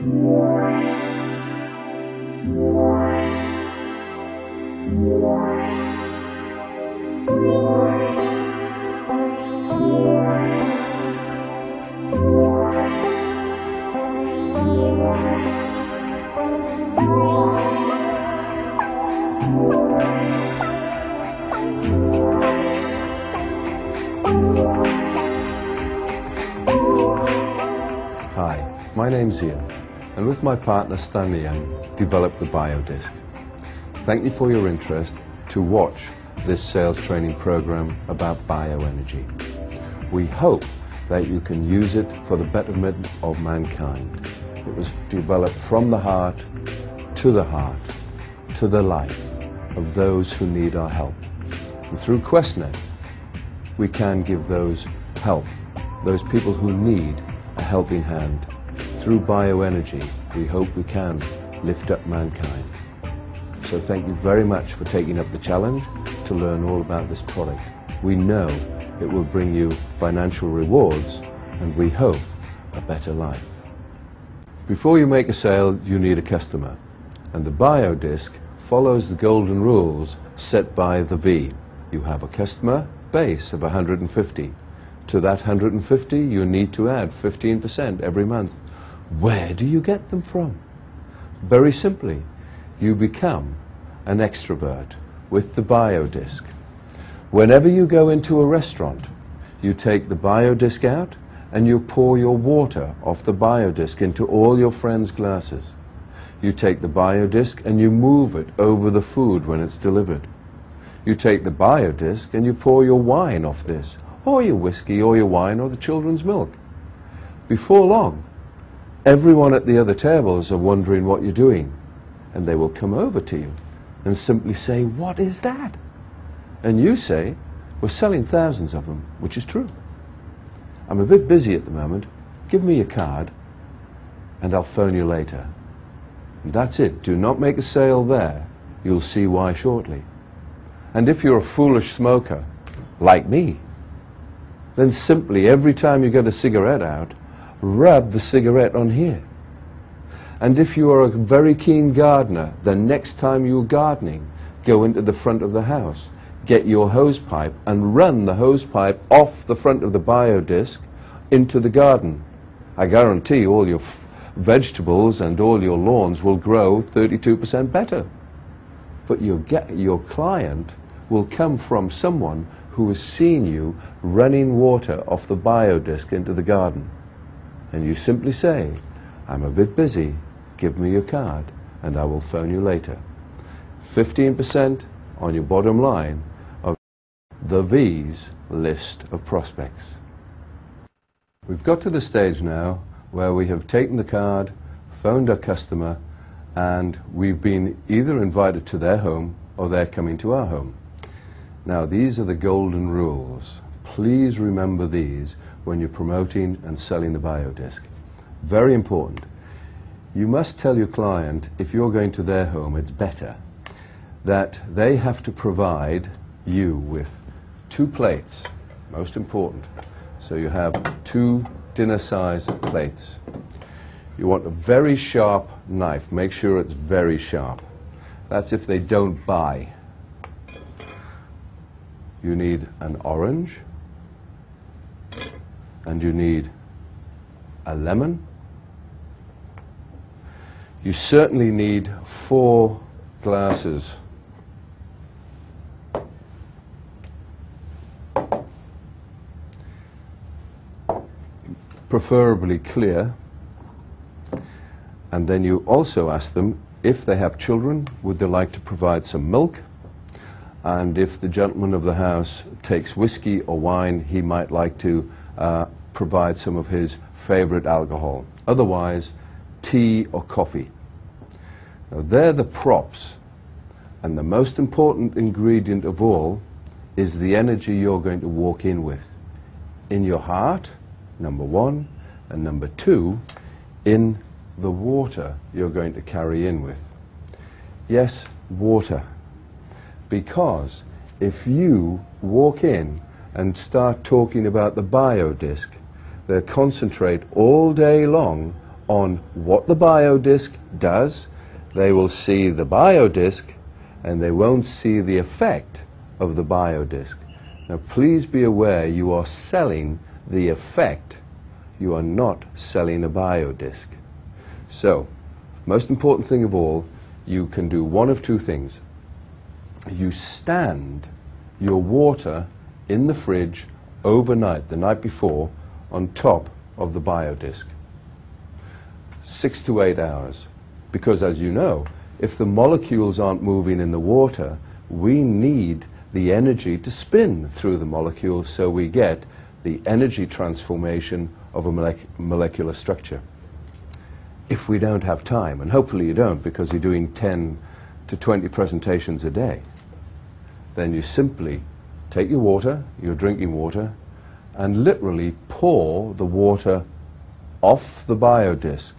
Hi, my name's Ian, and with my partner Stanley Young, developed the BioDisc. Thank you for your interest to watch this sales training program about bioenergy. We hope that you can use it for the betterment of mankind. It was developed from the heart, to the life of those who need our help. And through QuestNet, we can give those help, those people who need a helping hand. Through bioenergy, we hope we can lift up mankind. So thank you very much for taking up the challenge to learn all about this product. We know it will bring you financial rewards, and we hope a better life. Before you make a sale, you need a customer, and the BioDisc follows the golden rules set by the V. You have a customer base of 150. To that 150, you need to add 15% every month. Where do you get them from? Very simply, you become an extrovert with the BioDisc. Whenever you go into a restaurant, you take the BioDisc out and you pour your water off the BioDisc into all your friends' glasses. You take the BioDisc and you move it over the food when it's delivered. You take the BioDisc and you pour your wine off this, or your whiskey, or your wine, or the children's milk. Before long, everyone at the other tables are wondering what you're doing, and they will come over to you and simply say, "What is that?" And you say, "We're selling thousands of them," which is true. "I'm a bit busy at the moment. Give me your card, and I'll phone you later." And that's it. Do not make a sale there. You'll see why shortly. And if you're a foolish smoker, like me, then simply every time you get a cigarette out, rub the cigarette on here. And if you are a very keen gardener, then next time you're gardening, go into the front of the house, get your hose pipe and run the hose pipe off the front of the BioDisc into the garden. I guarantee all your vegetables and all your lawns will grow 32% better. But your client will come from someone who has seen you running water off the BioDisc into the garden. And you simply say, "I'm a bit busy, give me your card, and I will phone you later." 15% on your bottom line of the V's list of prospects. We've got to the stage now where we have taken the card, phoned our customer, and we've been either invited to their home or they're coming to our home. Now, these are the golden rules. Please remember these when you're promoting and selling the BioDisc. Very important. You must tell your client, if you're going to their home, it's better that they have to provide you with 2 plates, most important. So you have 2 dinner-sized plates. You want a very sharp knife. Make sure it's very sharp. That's if they don't buy. You need an orange, and you need a lemon. You certainly need 4 glasses. Preferably clear. And then you also ask them if they have children, would they like to provide some milk? And if the gentleman of the house takes whiskey or wine, he might like to provide some of his favorite alcohol. Otherwise, tea or coffee. Now, they're the props. And the most important ingredient of all is the energy you're going to walk in with. In your heart, number 1, and number 2, in the water you're going to carry in with. Yes, water. Because if you walk in and start talking about the BioDisc, they'll concentrate all day long on what the biodisc does. They will see the biodisc and they won't see the effect of the biodisc. Now please be aware, you are selling the effect. You are not selling a biodisc. So, most important thing of all, you can do one of two things. You stand your water in the fridge overnight, the night before, on top of the biodisc. 6 to 8 hours. Because as you know, if the molecules aren't moving in the water, we need the energy to spin through the molecules so we get the energy transformation of a molecular structure. If we don't have time, and hopefully you don't because you're doing 10 to 20 presentations a day, then you simply take your water, your drinking water, and literally pour the water off the biodisc.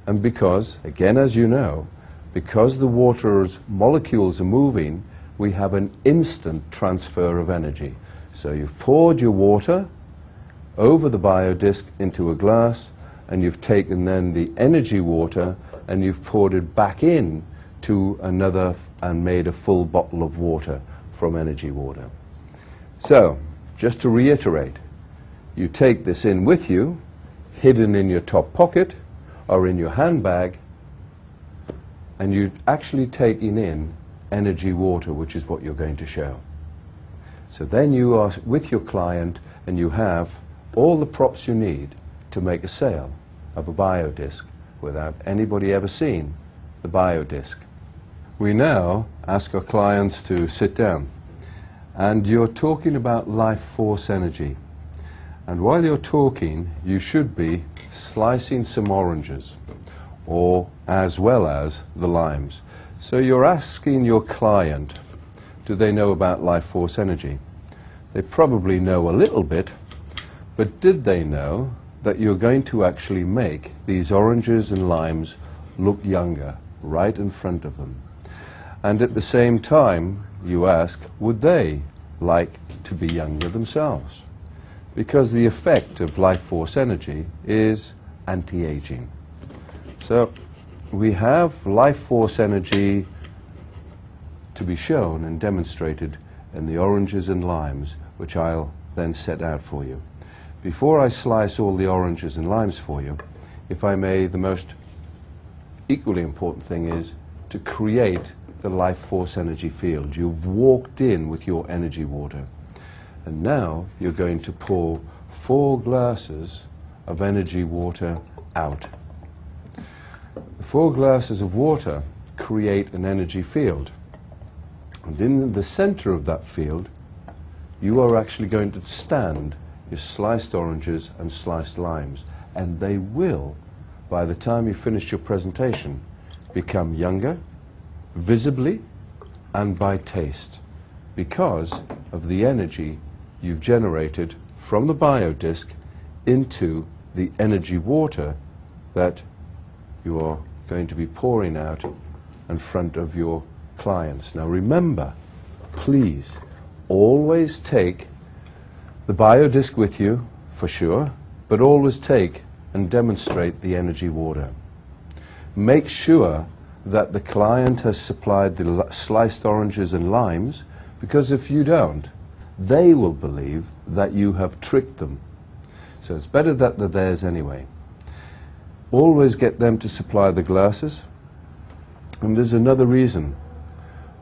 And because, again as you know, because the water's molecules are moving, we have an instant transfer of energy. So you've poured your water over the biodisc into a glass, and you've taken then the energy water and you've poured it back in to another and made a full bottle of water from energy water. So, just to reiterate, you take this in with you, hidden in your top pocket or in your handbag, and you're actually taking in energy water, which is what you're going to show. So then you are with your client and you have all the props you need to make a sale of a biodisc without anybody ever seeing the biodisc. We now ask our clients to sit down, and you're talking about life force energy. And while you're talking, you should be slicing some oranges, or as well as the limes. So you're asking your client, do they know about life force energy? They probably know a little bit, but did they know that you're going to actually make these oranges and limes look younger right in front of them? And at the same time, you ask, would they like to be younger themselves? Because the effect of life force energy is anti-aging. So we have life force energy to be shown and demonstrated in the oranges and limes, which I'll then set out for you. Before I slice all the oranges and limes for you, if I may, the most equally important thing is to create the life force energy field. You've walked in with your energy water, and now you're going to pour 4 glasses of energy water out. The 4 glasses of water create an energy field, and in the center of that field you are actually going to stand your sliced oranges and sliced limes, and they will, by the time you finish your presentation, become younger, visibly and by taste, because of the energy you've generated from the biodisc into the energy water that you are going to be pouring out in front of your clients. Now remember, please always take the biodisc with you, for sure, but always take and demonstrate the energy water. Make sure that the client has supplied the sliced oranges and limes, because if you don't, they will believe that you have tricked them. So it's better that they're theirs anyway. Always get them to supply the glasses. And there's another reason.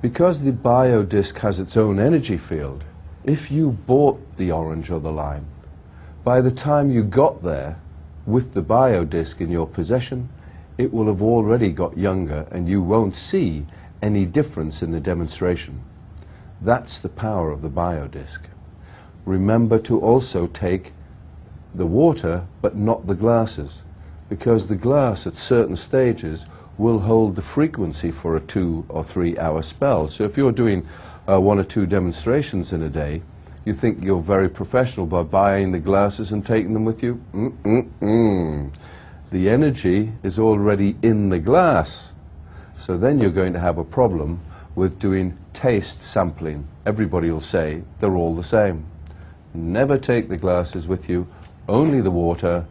Because the biodisc has its own energy field, if you bought the orange or the lime, by the time you got there with the biodisc in your possession, it will have already got younger and you won't see any difference in the demonstration. That's the power of the biodisc. Remember to also take the water but not the glasses, because the glass at certain stages will hold the frequency for a 2 or 3 hour spell. So if you're doing 1 or 2 demonstrations in a day, you think you're very professional by buying the glasses and taking them with you? The energy is already in the glass. So then you're going to have a problem with doing taste sampling. Everybody will say they're all the same. Never take the glasses with you, only the water,